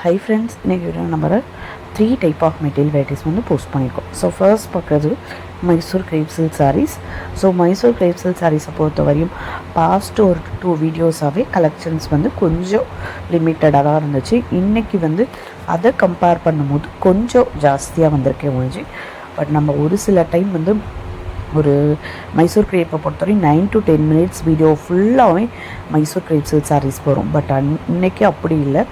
Hi friends, இன்னைக்கு video நம்ம 3 type of material varieties வந்து போஸ்ட் பண்ணியிருக்கோம். ஸோ ஃபர்ஸ்ட் பார்க்குறது Mysore crepe silk sarees. So Mysore crepe silk சாரீஸை பொறுத்த வரையும் பாஸ்ட் ஒரு 2 வீடியோஸாகவே கலெக்ஷன்ஸ் வந்து கொஞ்சம் லிமிட்டடாக தான் இருந்துச்சு. இன்றைக்கி வந்து அதை கம்பேர் பண்ணும்போது கொஞ்சம் ஜாஸ்தியாக வந்திருக்கே ஒழிஞ்சு. பட் நம்ம ஒரு சில டைம் வந்து ஒரு மைசூர் கிரேப்பை பொறுத்தவரைக்கும் 9 to 10 minutes வீடியோ ஃபுல்லாகவே மைசூர் கிரேப் சில்க் சாரீஸ் வரும். பட் இன்றைக்கி அப்படி இல்லை.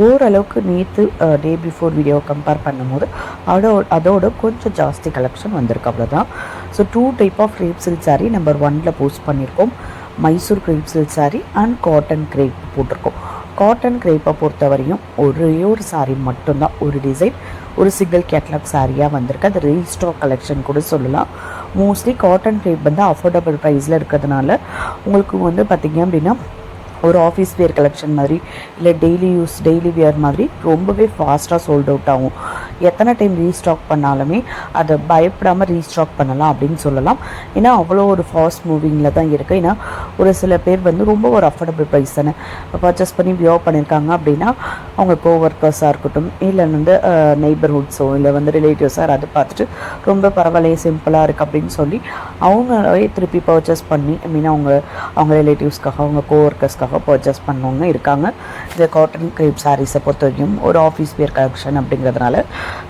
ஓரளவுக்கு நேற்று டே பிஃபோர் வீடியோவை கம்பேர் பண்ணும்போது அதோட கொஞ்சம் ஜாஸ்தி கலெக்ஷன் வந்திருக்கு, அவ்வளோதான். So 2 type of crepe silk sari number 1ல் போஸ்ட் பண்ணியிருக்கோம். Mysore crepe silk sari and cotton crepe போட்டிருக்கோம். காட்டன் கிரேப்பை பொறுத்த வரையும் ஒரே ஒரு சாரீ மட்டும்தான், ஒரு டிசைன், ஒரு சிங்கிள் கேட்லாக் சாரியாக வந்திருக்கு. அது ரீஸ்டாக் கலெக்ஷன் கூட சொல்லலாம். மோஸ்ட்லி காட்டன் கிரேப் வந்து அஃபோர்டபுள் ப்ரைஸில் இருக்கிறதுனால உங்களுக்கு வந்து பார்த்திங்க அப்படின்னா ஒரு ஆஃபீஸ் வேர் கலெக்ஷன் மாதிரி இல்லை டெய்லி வியர் மாதிரி ரொம்பவே ஃபாஸ்ட்டாக சோல்ட் அவுட் ஆகும். எத்தனை டைம் ரீஸ்டாக் பண்ணாலுமே அதை பயப்படாமல் ரீஸ்டாக் பண்ணலாம் அப்படின்னு சொல்லலாம். ஏன்னா அவ்வளோ ஒரு ஃபாஸ்ட் மூவிங்கில் தான் இருக்குது. ஏன்னா ஒரு சில பேர் வந்து ரொம்ப ஒரு அஃபோர்டபுள் ப்ரைஸ் தானே பர்ச்சேஸ் பண்ணி வியர் பண்ணியிருக்காங்க அப்படின்னா அவங்க கோவர்க்கர்ஸாக இருக்கட்டும், இல்லை வந்து நெய்பர்ஹுட்ஸோ இல்லை வந்து ரிலேட்டிவ்ஸாக அதை பார்த்துட்டு ரொம்ப பரவாயில்லையே சிம்பிளாக இருக்குது அப்படின்னு சொல்லி அவங்களே திருப்பி பர்ச்சேஸ் பண்ணி அவங்க ரிலேட்டிவ்ஸ்க்காக அவங்க கோவர்க்கர்ஸ்க்காக பர்ச்சேஸ் பண்ணவங்க இருக்காங்க. இந்த காட்டன் கிரேப் சாரீஸை பொறுத்த வரைக்கும் ஒரு ஆஃபீஸ் வேர் கலெக்ஷன் அப்படிங்கிறதுனால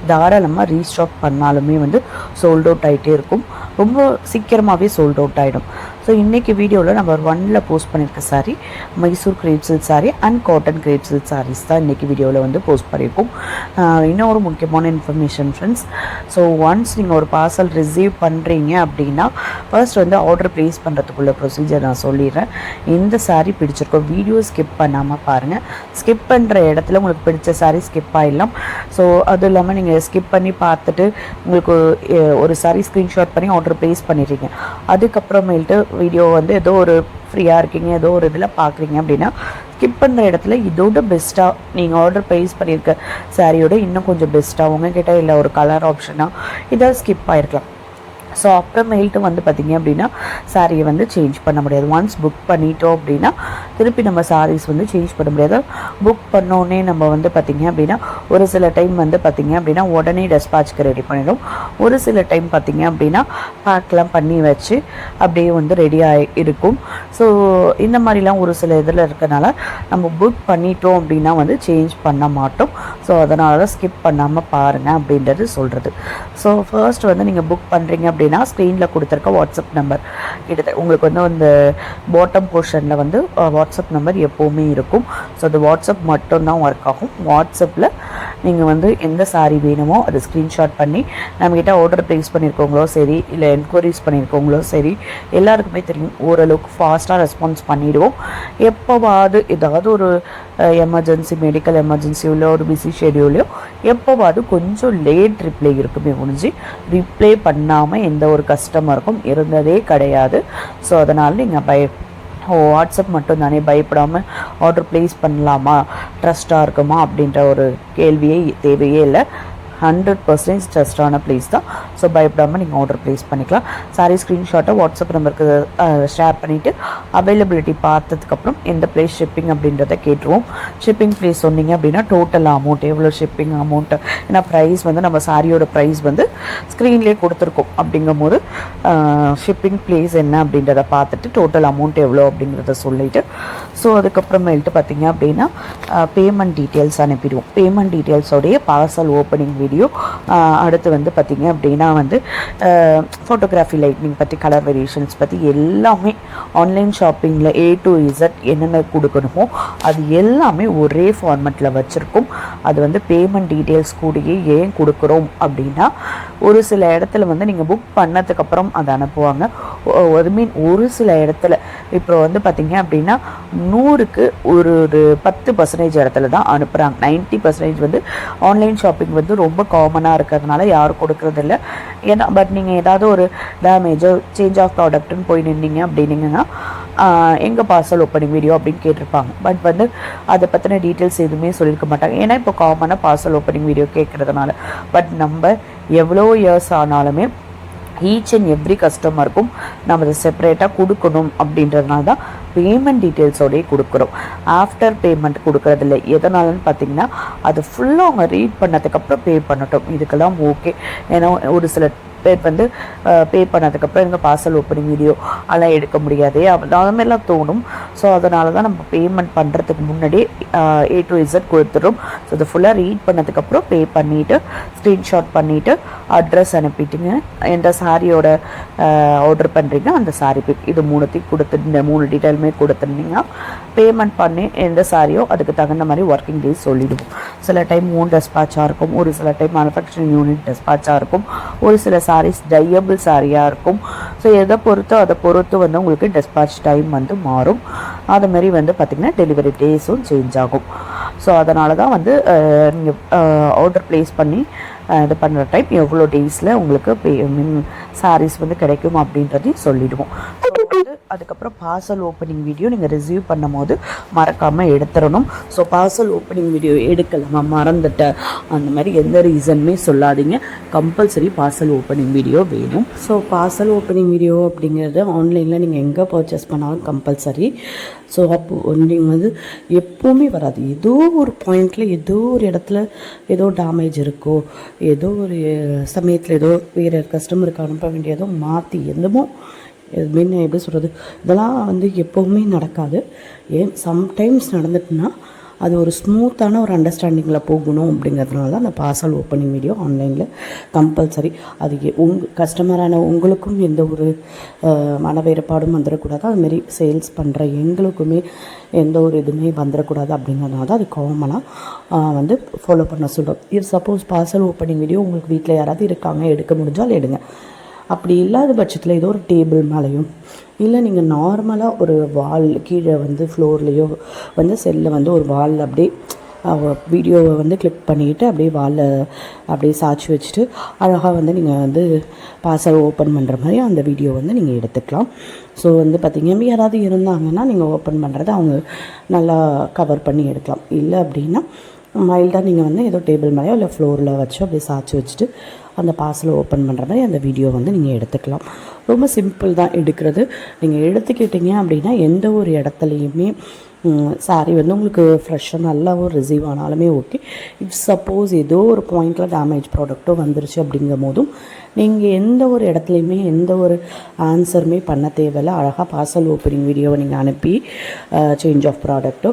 தாராளமாக ரீஸ்டாக் பண்ணாலுமே வந்து சோல்ட் அவுட் ஆகிட்டே இருக்கும். ரொம்ப சீக்கிரமாகவே சோல்ட் அவுட் ஆகிடும். ஸோ இன்றைக்கி வீடியோவில் நம்பர் 1ல் போஸ்ட் பண்ணியிருக்க sari Mysore crepe silk sari and cotton crepe silk saris தான் இன்றைக்கி வீடியோவில் வந்து போஸ்ட் பண்ணியிருக்கோம். இன்னொரு முக்கியமான இன்ஃபர்மேஷன் ஃப்ரெண்ட்ஸ். ஸோ ஒன்ஸ் நீங்கள் ஒரு பார்சல் ரிசீவ் பண்ணுறீங்க அப்படின்னா ஃபர்ஸ்ட் வந்து ஆர்டர் ப்ளேஸ் பண்ணுறதுக்குள்ள ப்ரொசீஜர் நான் சொல்லிடுறேன். இந்த சாரீ பிடிச்சிருக்கோம் வீடியோ ஸ்கிப் பண்ணாமல் பாருங்கள். ஸ்கிப் பண்ணுற இடத்துல உங்களுக்கு பிடிச்ச சாரீ ஸ்கிப் ஆகிடலாம். ஸோ அதுவும் இல்லாமல் நீங்கள் ஸ்கிப் பண்ணி பார்த்துட்டு உங்களுக்கு ஒரு சாரீ ஸ்க்ரீன்ஷாட் பண்ணி ஆர்டர் ப்ளேஸ் பண்ணிடுறீங்க. அதுக்கப்புறமேல்ட்டு வீடியோ வந்து ஏதோ ஒரு ஃப்ரீயாக இருக்கீங்க, ஏதோ ஒரு இதில் பார்க்குறீங்க அப்படின்னா ஸ்கிப் பண்ணுற இடத்துல இதோட பெஸ்ட்டாக நீங்கள் ஆர்டர் ப்ளேஸ் பண்ணியிருக்க சாரியோட இன்னும் கொஞ்சம் பெஸ்ட்டாக உங்ககிட்ட இல்லை ஒரு கலர் ஆப்ஷனாக இதை ஸ்கிப் ஆகிருக்கலாம். ஸோ அப்புறமேல்ட்டு வந்து பார்த்திங்க அப்படின்னா சாரியை வந்து சேஞ்ச் பண்ண முடியாது. ஒன்ஸ் புக் பண்ணிட்டோம் அப்படின்னா திருப்பி நம்ம சாரீஸ் வந்து சேஞ்ச் பண்ண முடியாது. புக் பண்ணோன்னே நம்ம வந்து பார்த்திங்க அப்படின்னா ஒரு சில டைம் வந்து பார்த்திங்க அப்படின்னா உடனே டெஸ்பாட்ச்க்கு ரெடி பண்ணிடும். ஒரு சில டைம் பார்த்திங்க அப்படின்னா பேக்லாம் பண்ணி வச்சு அப்படியே வந்து ரெடியாக இருக்கும். ஸோ இந்த மாதிரிலாம் ஒரு சில இதில் இருக்கனால நம்ம புக் பண்ணிட்டோம் அப்படின்னா வந்து சேஞ்ச் பண்ண மாட்டோம். ஸோ அதனால தான் ஸ்கிப் பண்ணாமல் பாருங்கள் அப்படின்றது சொல்கிறது. ஸோ ஃபர்ஸ்ட் வந்து நீங்கள் புக் பண்ணுறீங்க அப்படின்னா ஸ்க்ரீனில் கொடுத்துருக்க வாட்ஸ்அப் நம்பர் உங்களுக்கு வந்து அந்த பாட்டம் போர்ஷனில் வந்து வாட்ஸ்அப் நம்பர் எப்போவுமே இருக்கும். ஸோ அது வாட்ஸ்அப் மட்டும்தான் ஒர்க் ஆகும். வாட்ஸ்அப்பில் நீங்கள் வந்து எந்த சாரீ வேணுமோ அதை ஸ்க்ரீன்ஷாட் பண்ணி நம்மக்கிட்ட ஆர்டர் ப்ளேஸ் பண்ணியிருக்கவங்களோ சரி, இல்லை என்கொயரிஸ் பண்ணியிருக்கவங்களோ சரி, எல்லாருக்குமே தெரியும் ஓரளவுக்கு ஃபாஸ்ட்டாக ரெஸ்பான்ஸ் பண்ணிவிடுவோம். எப்போவாது ஏதாவது ஒரு எமர்ஜென்சி, மெடிக்கல் எமர்ஜென்சியோ இல்லை ஒரு பிஸி ஷெடியூலையோ எப்போவாது கொஞ்சம் லேட் ரிப்ளை இருக்குமே முடிஞ்சு ரிப்ளை பண்ணாமல் எந்த ஒரு கஸ்டமருக்கும் இருந்ததே கிடையாது. ஸோ அதனால் நீங்கள் வாட்ஸ்அப் மட்டும் தானே பயப்படாமல் ஆர்டர் ப்ளேஸ் பண்ணலாமா, ட்ரஸ்ட்டாக இருக்குமா அப்படின்ற ஒரு கேள்வியே தேவையே இல்லை. 100% ட்ரஸ்டான ப்ளேஸ் தான். ஸோ பயப்படாமல் நீங்கள் ஆர்டர் ப்ளேஸ் பண்ணிக்கலாம். சாரீ ஸ்க்ரீன்ஷாட்டை வாட்ஸ்அப் நம்பருக்கு ஷேர் பண்ணிவிட்டு அவைலபிலிட்டி பார்த்ததுக்கப்புறம் எந்த ப்ளேஸ் ஷிப்பிங் அப்படின்றத கேட்டுருவோம். ஷிப்பிங் ப்ளேஸ் சொன்னீங்க அப்படின்னா டோட்டல் அமௌண்ட் எவ்வளோ ஷிப்பிங் அமௌண்ட்டு, ஏன்னா ப்ரைஸ் வந்து நம்ம சாரியோட ப்ரைஸ் வந்து ஸ்க்ரீன்லேயே கொடுத்துருக்கோம். அப்படிங்கும்போது ஷிப்பிங் ப்ளேஸ் என்ன அப்படின்றத பார்த்துட்டு டோட்டல் அமௌண்ட் எவ்வளோ அப்படிங்கிறத சொல்லிவிட்டு ஸோ அதுக்கப்புறமேல்ட்டு பார்த்திங்க அப்படின்னா பேமெண்ட் டீட்டெயில்ஸ் அனுப்பிடுவோம். பேமெண்ட் டீட்டெயில்ஸோடைய பார்சல் ஓப்பனிங் வீடியோ அடுத்து வந்து பார்த்திங்க அப்படின்னா வந்து ஃபோட்டோகிராஃபி லைட்னிங் பற்றி, கலர் வேரியேஷன்ஸ் பற்றி எல்லாமே ஆன்லைன் ஷாப்பிங்கில் A to Z என்னென்ன கொடுக்கணுமோ அது எல்லாமே ஒரே ஃபார்மெட்டில் வச்சுருக்கோம். அது வந்து பேமெண்ட் டீட்டெயில்ஸ் கூடயே ஏன் கொடுக்குறோம் அப்படின்னா ஒரு சில இடத்துல வந்து நீங்கள் புக் பண்ணதுக்கப்புறம் அதை அனுப்புவாங்க. ஒரு சில இடத்துல இப்போ வந்து பார்த்திங்க அப்படின்னா 100க்கு ஒரு 10% இடத்துல தான் அனுப்புகிறாங்க. 90% வந்து ஆன்லைன் ஷாப்பிங் வந்து ரொம்ப காமனாக இருக்கிறதுனால யாரும் கொடுக்குறதில்ல. ஏன்னா பட் நீங்கள் ஏதாவது ஒரு டேமேஜோ சேஞ்ச் ஆஃப் ப்ராடக்ட்னு போய் நின்னீங்க அப்படின்னீங்கன்னா எங்கள் பார்சல் ஓப்பனிங் வீடியோ அப்படின்னு கேட்டிருப்பாங்க. பட் வந்து அதை பற்றின டீட்டெயில்ஸ் எதுவுமே சொல்லியிருக்க மாட்டாங்க. ஏன்னா இப்போ காமனாக பார்சல் ஓப்பனிங் வீடியோ கேட்குறதுனால. பட் நம்ம எவ்வளோ இயர்ஸ் ஆனாலுமே ஈச் அண்ட் எவ்ரி கஸ்டமருக்கும் நம்ம அதை செப்பரேட்டாக கொடுக்கணும் அப்படின்றதுனால தான் பேமெண்ட் டீட்டெயில்ஸோடய கொடுக்குறோம். ஆஃப்டர் பேமெண்ட் கொடுக்குறதில்ல. எதனாலன்னு பார்த்தீங்கன்னா அது ஃபுல்லாக அவங்க ரீட் பண்ணதுக்கப்புறம் பே பண்ணட்டும். இதுக்கெல்லாம் ஓகே. ஏன்னா ஒரு சில பேர் வந்து பே பண்ணதுக்கப்புறம் எனக்கு பார்சல் ஓப்பனிங் வீடியோ அதெல்லாம் எடுக்க முடியாது அது மாதிரிலாம் தோணும். ஸோ அதனால தான் நம்ம பேமெண்ட் பண்ணுறதுக்கு முன்னாடியே A to Z கொடுத்துடும். ஸோ அதை ஃபுல்லாக ரீட் பண்ணதுக்கப்புறம் பே பண்ணிவிட்டு ஸ்க்ரீன்ஷாட் பண்ணிவிட்டு அட்ரஸ் அனுப்பிட்டுங்க எந்த சாரியோட ஆர்டர் பண்ணுறீங்க அந்த சாரி பிக் இது 3த்தையும் கொடுத்து இந்த 3 டீட்டெயிலுமே கொடுத்துருந்தீங்கன்னா பேமெண்ட் பண்ணி எந்த சாரியோ அதுக்கு தகுந்த மாதிரி ஒர்க்கிங் டேஸ் சொல்லிவிடுவோம். சில டைம் ஓன் டெஸ்பாச்சாக இருக்கும், ஒரு சில டைம் மேனுஃபேக்சரிங் யூனிட் டெஸ்பாச்சாக இருக்கும், ஒரு சில சாரீஸ் டையபிள் சாரியாக இருக்கும். ஸோ அதை பொறுத்து வந்து உங்களுக்கு டெஸ்பாச் டைம் வந்து மாறும். அதுமாரி வந்து பார்த்திங்கன்னா டெலிவரி டேஸும் சேஞ்ச் ஆகும். ஸோ அதனால தான் வந்து நீங்கள் ஆர்டர் ப்ளேஸ் பண்ணி இது பண்ணுற டைம் எவ்வளோ டேஸில் உங்களுக்கு சாரீஸ் வந்து கிடைக்கும் அப்படின்றதையும் சொல்லிவிடுவோம். அதுக்கப்புறம் பார்சல் ஓப்பனிங் வீடியோ நீங்கள் ரிசீவ் பண்ணும் போது மறக்காமல் எடுத்துடணும். ஸோ பார்சல் ஓப்பனிங் வீடியோ எடுக்கலாமா மறந்துட்டேன் அந்த மாதிரி எந்த ரீசனுமே சொல்லாதீங்க. கம்பல்சரி பார்சல் ஓப்பனிங் வீடியோ வேணும். ஸோ பார்சல் ஓப்பனிங் வீடியோ அப்படிங்கிறது ஆன்லைனில் நீங்கள் எங்கே பர்ச்சேஸ் பண்ணாலும் கம்பல்சரி. ஸோ அப்போ நீங்கள் வந்து எப்போவுமே வராது. ஏதோ ஒரு பாயிண்டில் ஏதோ ஒரு இடத்துல ஏதோ டேமேஜ் இருக்கோ, ஏதோ ஒரு சமயத்தில் ஏதோ வேறு கஸ்டமருக்கு அனுப்ப வேண்டியதோ மாற்றி எதுமோ மீன் எப்படி சொல்கிறது, இதெல்லாம் வந்து எப்போவுமே நடக்காது. ஏன் சம்டைம்ஸ் நடந்துட்டுனா அது ஒரு ஸ்மூத்தான ஒரு அண்டர்ஸ்டாண்டிங்கில் போகணும் அப்படிங்கிறதுனால தான் அந்த பார்சல் ஓப்பனிங் வீடியோ ஆன்லைனில் கம்பல்சரி. அது கஸ்டமரான உங்களுக்கும் எந்த ஒரு மன வேறுபாடும் வந்துடக்கூடாது, அதுமாரி சேல்ஸ் பண்ணுற எங்களுக்குமே எந்த ஒரு இதுவுமே வந்துடக்கூடாது அப்படிங்கிறதுனால தான் அது காமனாக வந்து ஃபாலோ பண்ண சொல்கிறோம். If suppose parcel opening video உங்களுக்கு வீட்டில் யாராவது இருக்காங்க எடுக்க முடிஞ்சால் எடுங்க. அப்படி இல்லாத பட்சத்தில் ஏதோ ஒரு டேபிள் மேலேயும் இல்லை நீங்கள் நார்மலாக ஒரு வால் கீழே வந்து ஃப்ளோர்லேயோ வந்து செல்லில் வந்து ஒரு வாலில் அப்படியே வீடியோவை வந்து கிளிக் பண்ணிக்கிட்டு அப்படியே வாலில் அப்படியே சாய்ச்சி வச்சுட்டு அழகாக வந்து நீங்கள் வந்து பார்சல் ஓப்பன் பண்ணுற மாதிரி அந்த வீடியோ வந்து நீங்கள் எடுத்துக்கலாம். ஸோ வந்து பார்த்திங்கன்னா யாராவது இருந்தாங்கன்னா நீங்கள் ஓப்பன் பண்ணுறதை அவங்க நல்லா கவர் பண்ணி எடுக்கலாம். இல்லை அப்படின்னா மைல்டாக நீங்கள் வந்து ஏதோ டேபிள் மேலேயோ இல்லை ஃப்ளோரில் வச்சோ அப்படியே சாய்ச்சி வச்சுட்டு அந்த பார்சலை ஓப்பன் பண்ணுற மாதிரி அந்த வீடியோ வந்து நீங்கள் எடுத்துக்கலாம். ரொம்ப சிம்பிள் தான் எடுக்கிறது. நீங்கள் எடுத்துக்கிட்டீங்க அப்படின்னா எந்த ஒரு இடத்துலையுமே சாரி வந்து உங்களுக்கு ஃப்ரெஷ்ஷாக நல்லாவும் ரிசீவ் ஆனாலுமே ஓகே. இஃப் சப்போஸ் ஏதோ ஒரு பாயிண்டில் டேமேஜ் ப்ராடக்ட்டோ வந்துருச்சு அப்படிங்கும் போதும் நீங்கள் எந்த ஒரு இடத்துலையுமே எந்த ஒரு ஆன்சருமே பண்ண தேவையில்லை. அழகாக பார்சல் ஓப்பனிங் வீடியோவை நீங்கள் அனுப்பி சேஞ்ச் ஆஃப் ப்ராடக்ட்டோ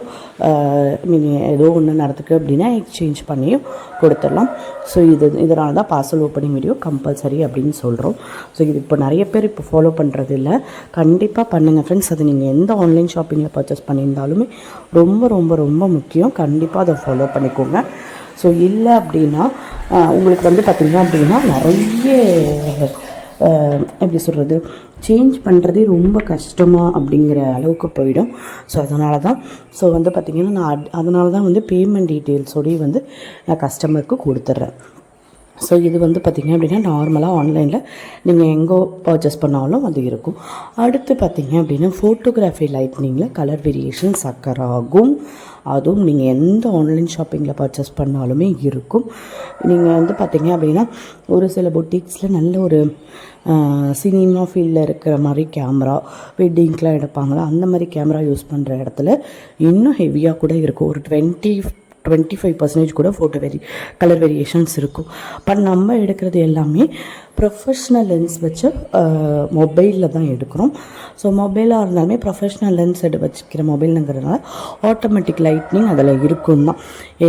நீங்கள் ஏதோ ஒன்று நடத்துக்கு அப்படின்னா எக்ஸ்சேஞ்ச் பண்ணியும் கொடுத்துடலாம். ஸோ இதனால தான் பார்சல் ஓப்பனிங் வீடியோ கம்பல்சரி அப்படின்னு சொல்கிறோம். ஸோ இது இப்போ நிறைய பேர் இப்போ ஃபாலோ பண்ணுறது இல்லை. கண்டிப்பாக பண்ணுங்கள் ஃப்ரெண்ட்ஸ். அது நீங்கள் எந்த ஆன்லைன் ஷாப்பிங்கில் பர்ச்சேஸ் பண்ணியிருந்தாலுமே ரொம்ப ரொம்ப ரொம்ப முக்கியம். கண்டிப்பாக அதை ஃபாலோ பண்ணிக்கோங்க. ஸோ இல்லை அப்படின்னா உங்களுக்கு வந்து பார்த்திங்கன்னா அப்படின்னா நிறைய எப்படி சொல்கிறது சேஞ்ச் பண்ணுறதே ரொம்ப கஷ்டமாக அப்படிங்கிற அளவுக்கு போயிடும். ஸோ அதனால தான் வந்து பார்த்திங்கன்னா நான் அதனால தான் வந்து பேமெண்ட் டீட்டெயில்ஸோடையும் வந்து நான் கஸ்டமருக்கு கொடுத்துட்றேன். ஸோ இது வந்து பார்த்திங்க அப்படின்னா நார்மலாக ஆன்லைனில் நீங்கள் எங்கே பர்ச்சேஸ் பண்ணாலும் அது இருக்கும். அடுத்து பார்த்திங்க அப்படின்னா ஃபோட்டோகிராஃபி லைட்னிங்கில் கலர் வேரியேஷன்ஸ் அக்கர் ஆகும். அதுவும் நீங்கள் எந்த ஆன்லைன் ஷாப்பிங்கில் பர்ச்சேஸ் பண்ணாலுமே இருக்கும். நீங்கள் வந்து பார்த்திங்க அப்படின்னா ஒரு சில பொட்டிக்ஸில் நல்ல ஒரு சினிமா ஃபீல்டில் இருக்கிற மாதிரி கேமரா வெட்டிங்க்கெலாம் எடுப்பாங்களா அந்த மாதிரி கேமரா யூஸ் பண்ணுற இடத்துல இன்னும் ஹெவியாக கூட இருக்கும். ஒரு 25% கூட கலர் வேரியேஷன்ஸ் இருக்கும். பட் நம்ம எடுக்கிறது எல்லாமே ப்ரொஃபஷ்னல் லென்ஸ் வச்சு மொபைலில் தான் எடுக்கிறோம். ஸோ மொபைலாக இருந்தாலுமே ப்ரொஃபஷ்னல் லென்ஸ் வச்சுக்கிற மொபைலுங்கிறதுனால ஆட்டோமேட்டிக் லைட்னிங் அதில் இருக்கும் தான்.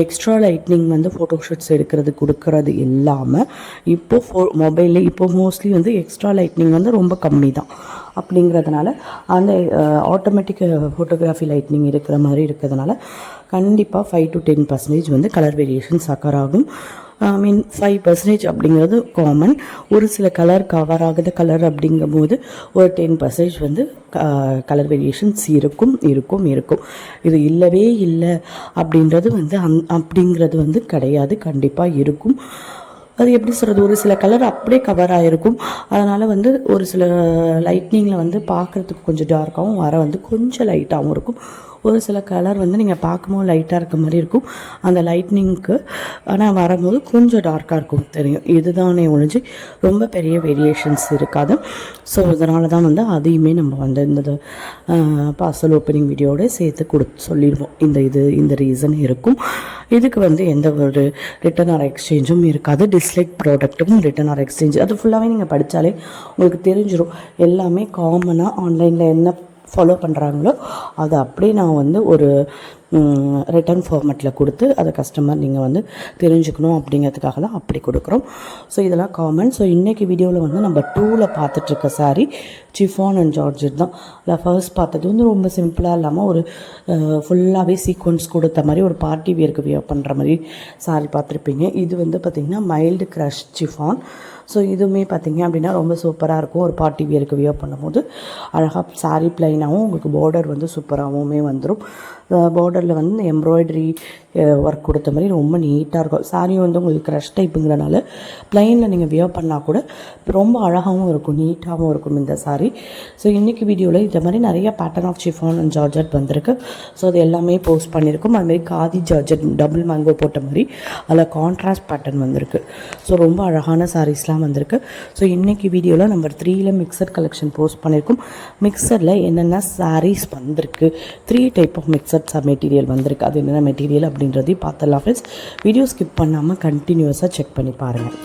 எக்ஸ்ட்ரா லைட்னிங் வந்து ஃபோட்டோஷூட்ஸ் எடுக்கிறது கொடுக்கறது இல்லாமல் இப்போது மொபைலில் இப்போ மோஸ்ட்லி வந்து எக்ஸ்ட்ரா லைட்னிங் வந்து ரொம்ப கம்மி தான். அப்படிங்கிறதுனால அந்த ஆட்டோமேட்டிக் ஃபோட்டோகிராஃபி லைட்னிங் இருக்கிற மாதிரி இருக்கிறதுனால கண்டிப்பாக 5 to 10% வந்து கலர் வேரியேஷன்ஸ் அக்கர் ஆகும். 5% அப்படிங்கிறது காமன். ஒரு சில கலர் கவர் ஆகுது கலர் அப்படிங்கும்போது ஒரு 10% வந்து கலர் வேரியேஷன்ஸ் இருக்கும். இது இல்லவே இல்லை அப்படின்றது வந்து கிடையாது. கண்டிப்பாக இருக்கும். அது எப்படி சொல்கிறது, ஒரு சில கலர் அப்படியே கவர் ஆகிருக்கும். அதனால் வந்து ஒரு சில லைட்னிங்கில் வந்து பார்க்குறதுக்கு கொஞ்சம் டார்க்காகவும் வர வந்து கொஞ்சம் லைட்டாகவும் இருக்கும். ஒரு சில கலர் வந்து நீங்கள் பார்க்கும்போது லைட்டாக இருக்க மாதிரி இருக்கும் அந்த லைட்னிங்க்கு, ஆனால் வரும்போது கொஞ்சம் டார்க்காக இருக்கும் தெரியும். இதுதானே ஒழிஞ்சு ரொம்ப பெரிய வேரியேஷன்ஸ் இருக்காது. ஸோ இதனால தான் வந்து அதையுமே நம்ம வந்து இந்த பார்சல் ஓப்பனிங் வீடியோட சேர்த்து சொல்லிடுவோம். இந்த ரீசன் இருக்கும். இதுக்கு வந்து எந்த ஒரு ரிட்டன் ஆர் எக்ஸ்சேஞ்சும் இருக்காது. டிஸ்லைக் ப்ராடக்ட்டுக்கும் ரிட்டன் ஆர் எக்ஸ்சேஞ்ச் அது ஃபுல்லாகவே நீங்கள் படித்தாலே உங்களுக்கு தெரிஞ்சிடும். எல்லாமே காமனாக ஆன்லைனில் என்ன ஃபாலோ பண்ணுறாங்களோ அதை அப்படியே நான் வந்து ஒரு ரிட்டன் ஃபார்மேட்டில் கொடுத்து அதை கஸ்டமர் நீங்கள் வந்து தெரிஞ்சுக்கணும் அப்படிங்கிறதுக்காக தான் அப்படி கொடுக்குறோம். ஸோ இதெல்லாம் காமன். ஸோ இன்றைக்கி வீடியோவில் வந்து நம்ம 2ல் பார்த்துட்ருக்க சாரீ சிஃபான் அண்ட் ஜார்ஜெட் தான். அதில் ஃபர்ஸ்ட் பார்த்தது வந்து ரொம்ப சிம்பிளாக இல்லாமல் ஒரு ஃபுல்லாகவே சீக்வன்ஸ் கொடுத்த மாதிரி ஒரு பார்ட்டி வியருக்கு வியர் பண்ணுற மாதிரி சாரீ பார்த்துருப்பீங்க. இது வந்து பார்த்திங்கன்னா மைல்டு க்ரஷ் சிஃபான். ஸோ இதுவுமே பார்த்திங்க அப்படின்னா ரொம்ப சூப்பராக இருக்கும். ஒரு பார்ட்டி வியருக்கு வியர் பண்ணும்போது அழகாக சாரீ ப்ளைனாகவும் உங்களுக்கு பார்டர் வந்து சூப்பராகவுமே வந்துடும். பார்டரில் வந்து எம்ப்ராய்டரி ஒர்க் கொடுத்த மாதிரி ரொம்ப நீட்டாக இருக்கும். சாரியும் வந்து உங்களுக்கு க்ரஷ் டைப்புங்கிறனால ப்ளைனில் நீங்கள் வியர் பண்ணால் கூட ரொம்ப அழகாகவும் இருக்கும், நீட்டாகவும் இருக்கும் இந்த சாரீ. ஸோ இன்றைக்கி வீடியோவில் இந்த மாதிரி நிறைய pattern of chiffon and georgette வந்திருக்கு. ஸோ அது எல்லாமே போஸ்ட் பண்ணியிருக்கோம். அதுமாதிரி காதி ஜார்ஜெட் டபுள் மேங்கோ போட்ட மாதிரி அதில் கான்ட்ராஸ்ட் பேட்டர்ன் வந்திருக்கு. ஸோ ரொம்ப அழகான சாரீஸ்லாம் வந்திருக்கு. ஸோ இன்றைக்கி வீடியோவில் நம்பர் 3ல் மிக்சட் கலெக்ஷன் போஸ்ட் பண்ணியிருக்கோம். மிக்சரில் என்னென்ன சாரீஸ் வந்திருக்கு, 3 டைப் ஆஃப் மிக்சட் மெட்டீரியல் வந்திருக்கு. அது என்னென்ன மெட்டீரியல் அப்படின்றதையும் பார்த்துடலாம் ஃப்ரெண்ட்ஸ். வீடியோ ஸ்கிப் பண்ணாமல் கண்டினியூஸாக செக் பண்ணி பாருங்கள்.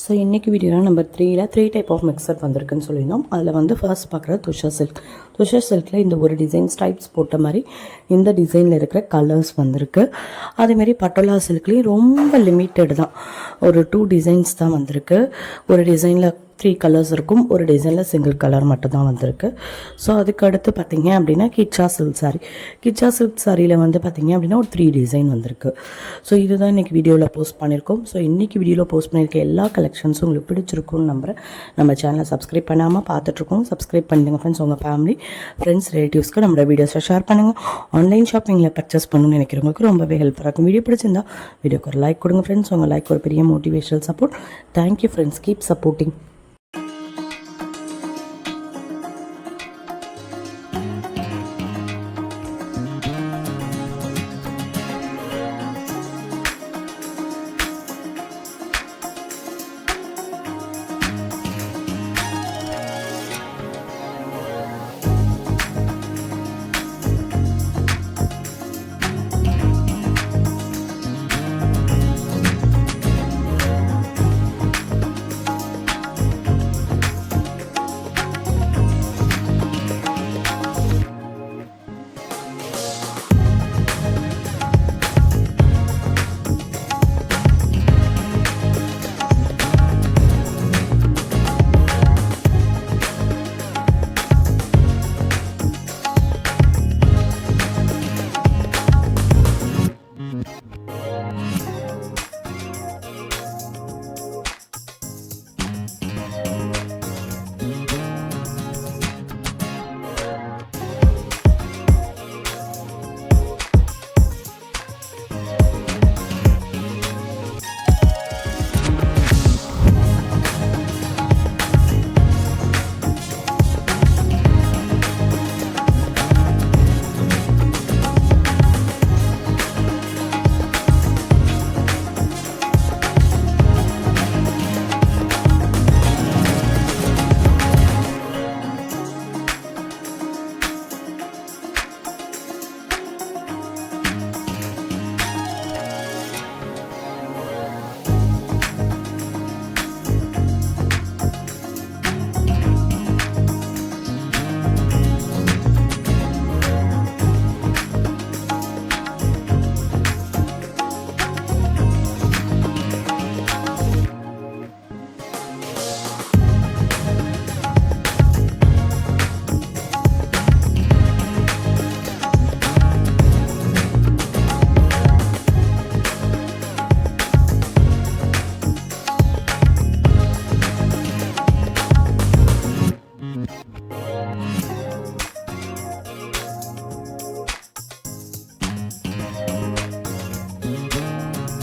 ஸோ இன்றைக்கி வீடியோவில் நம்பர் 3ல் 3 டைப் ஆஃப் மிக்சர் வந்திருக்குன்னு சொல்லியிருந்தோம். அதில் வந்து ஃபர்ஸ்ட் பார்க்குற துஷர் சில்கில் இந்த ஒரு டிசைன் ஸ்ட்ரைப்ஸ் போட்ட மாதிரி இந்த டிசைனில் இருக்கிற கலர்ஸ் வந்திருக்கு. அதேமாரி பட்டோலா சில்க்லேயும் ரொம்ப லிமிட்டட் தான், ஒரு 2 டிசைன்ஸ் தான் வந்திருக்கு. ஒரு டிசைனில் 3 கலர்ஸ் இருக்கும். ஒரு டிசைனில் சிங்கிள் கலர் மட்டும் தான் வந்திருக்கு. ஸோ அதுக்கு அடுத்து பார்த்தீங்க அப்படின்னா கிச்சா சில்க் சாரீ. கிச்சா சில்க் சாரியில் வந்து பார்த்தீங்க அப்படின்னா ஒரு 3 டிசைன் வந்திருக்கு. ஸோ இதுதான் இன்றைக்கி வீடியோவில் போஸ்ட் பண்ணியிருக்கோம். ஸோ இன்றைக்கி வீடியோவில் போஸ்ட் பண்ணியிருக்க எல்லா கலெக்ஷன்ஸும் உங்களுக்கு பிடிச்சிருக்கும்னு நம்புகிறேன். நம்ம சேனலை சப்ஸ்கிரைப் பண்ணாமல் பார்த்துட்ருக்கோம். சப்ஸ்கிரைப் பண்ணிடுங்க ஃப்ரெண்ட்ஸ். உங்கள் ஃபேமிலி, ஃப்ரெண்ட்ஸ், ரிலேட்டிவ்ஸ்க்கு நம்மளோட வீடியோஸை ஷேர் பண்ணுங்கள். ஆன்லைன் ஷாப்பிங்கில் பர்ச்சேஸ் பண்ணணும்னு நினைக்கிறவங்களுக்கு ரொம்பவே ஹெல்ப்ஃபுல்லாக இருக்கும். வீடியோ பிடிச்சிருந்தா வீடியோக்கு ஒரு லைக் கொடுங்க ஃப்ரெண்ட்ஸ். உங்கள் லைக் ஒரு பெரிய motivational support. Thank you friends. Keep supporting.